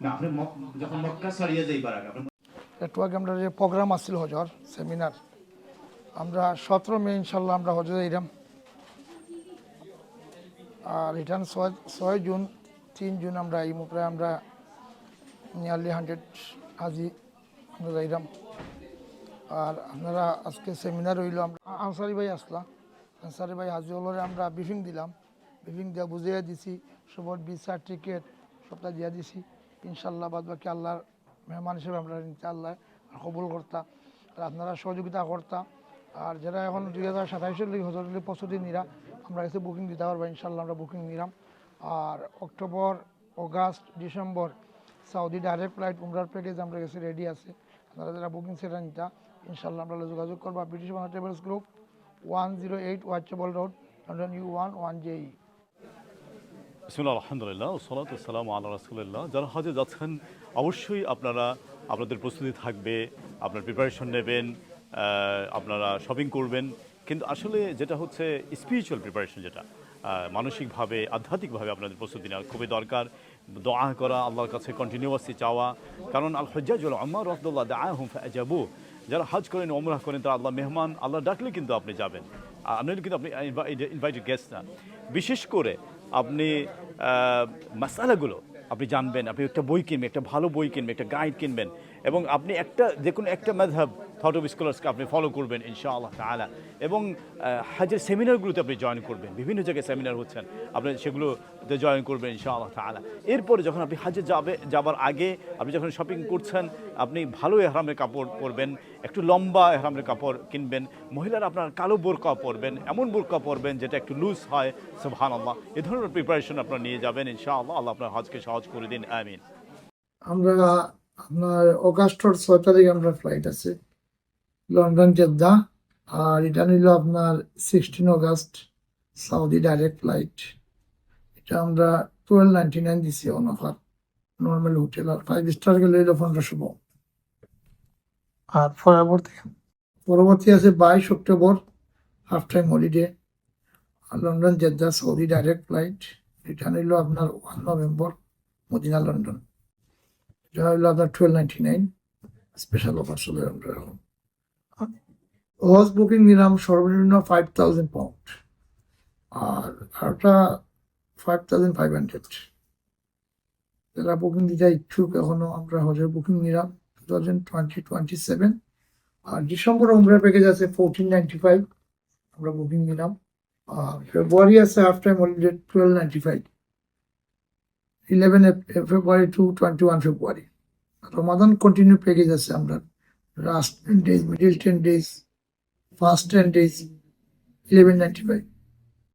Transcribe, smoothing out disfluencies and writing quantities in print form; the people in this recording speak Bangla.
না আপনি যখন মক্কা ছাড়িয়ে যাইবার আগে আপনি একটু আগে আমরা যে প্রোগ্রাম আসছিল হজর সেমিনার, আমরা 17 মে ইনশাল্লাহ আমরা হজে যাইলাম। আর রিটার্ন 6 জুন 3 জুন আমরা এই মুখে আমরা নিয়ারলি 100 হাজি আমরা যাইলাম। আর আপনারা আজকে সেমিনার হইল, আমরা আনসারি ভাই আসলাম, আনসারি ভাই হাজি হলরে আমরা ব্রিফিং দিলাম, ব্রিফিং দেওয়া বুঝিয়ে দিছি, সবর বি সার্টিফিকেট সবটা দিয়ে দিছি। ইনশাল্লাহ বাদ বাকি আল্লাহর মেহমান হিসেবে আমরা নিতে আল্লাহ কবুল করতাম, আর আপনারা সহযোগিতা করতাম। আর যারা এখন 2027 হজরতলি প্রস্তুতি নিরা আমরা কাছে বুকিং দিতে পারবো, ইনশাল্লাহ আমরা বুকিং নিলাম। আর October, August, December Saudi direct flight উমরার প্যাকেজ আমরা কাছে রেডি আছে। আপনারা যারা বুকিং সেটা নিতা ইনশাল্লাহ আমরা যোগাযোগ করবা। British Bangla travels group, 108 watchable road, London U1 1JE। বিসমিল্লাহ, আলহামদুলিল্লাহ, ওসসালাতু ওয়াসসালামু আলা রাসূলিল্লাহ। যারা হজে যাচ্ছেন অবশ্যই আপনারা আপনাদের প্রস্তুতি থাকবে, আপনার প্রিপারেশন নেবেন, আপনারা শপিং করবেন। কিন্তু আসলে যেটা হচ্ছে স্পিরিচুয়াল প্রিপারেশন, যেটা মানসিকভাবে আধ্যাত্মিকভাবে আপনাদের প্রস্তুতি নেওয়া খুবই দরকার। দোয়া করা, আল্লাহর কাছে কন্টিনিউয়াসলি চাওয়া, কারণ আল হজ্জাজ ওয়াল উমরা রাদুল্লাহ দাআহুম ফাআজাবু। যারা হজ করেন, ওমরাহ করেন, তারা আল্লাহ মেহমান, আল্লাহ ডাকলে কিন্তু আপনি যাবেন, আপনার কিন্তু আপনি ইনভাইটেড গেস্ট না। বিশেষ করে আপনি মাসালাগুলো আপনি জানবেন, আপনি একটা বই কিনবেন, একটা ভালো বই কিনবেন, একটা গাইড কিনবেন, এবং আপনি যে কোনো একটা মাযহাব থট অফ স্কলার্সকে আপনি ফলো করবেন ইনশাআল্লাহ তাআলা। এবং হজের সেমিনারগুলোতে আপনি জয়েন করবেন, বিভিন্ন জায়গায় সেমিনার হচ্ছেন, আপনি সেগুলোতে জয়েন করবেন ইনশাআল্লাহ তাআলা। এরপরে যখন আপনি হজে যাবার আগে আপনি যখন শপিং করছেন, আপনি ভালো এহরামের কাপড় পরবেন, একটু লম্বা এহরামের কাপড় কিনবেন। মহিলারা আপনার কালো বোরকা পরবেন, এমন বোরকা পরবেন যেটা একটু লুজ হয়, সুবহানাল্লাহ। এ ধরনের প্রিপারেশন আপনারা নিয়ে যাবেন ইনশাআল্লাহ। আল্লাহ আপনার হজকে সহজ করে দিন, আমিন। আমরা আপনার অগাস্টর 6 তারিখ আমরা ফ্লাইট আছে লন্ডন জেদ্দা। আর এটা নিল আপনার 16 আগস্ট সৌদি ডাইরেক্ট ফ্লাইট। এটা আমরা 1299 দিছি অন অফার, নর্মাল হোটেল। আর 5 স্টার গেলে 1500। আর পরবর্তী আছে 22 October half time holiday, London Jeddah Saudi direct flight. এটা নিল আপনার 1 নভেম্বর মদিনা লন্ডন। এটা হইলো আপনার 1299 স্পেশাল অফার চলে। আমরা এখন হজ বুকিং নিলাম সর্বনিম্ন 5000 পাউন্ড, আর ওটা 5500। যারা বুকিং দিতে ইচ্ছুক এখনো আমরা হজের বুকিং নিলাম 2027। আর ডিসেম্বর উমরার প্যাকেজ আছে 1495, আমরা বুকিং নিলাম। আর ফেব্রুয়ারি আছে হাফ টাইম হলিডে 1295, 11 ফেব্রুয়ারি টু 21 ফেব্রুয়ারি। রমাদান কন্টিনিউ প্যাকেজ আছে আমরা, last 10 days, middle 10 days, first 10 days 1195।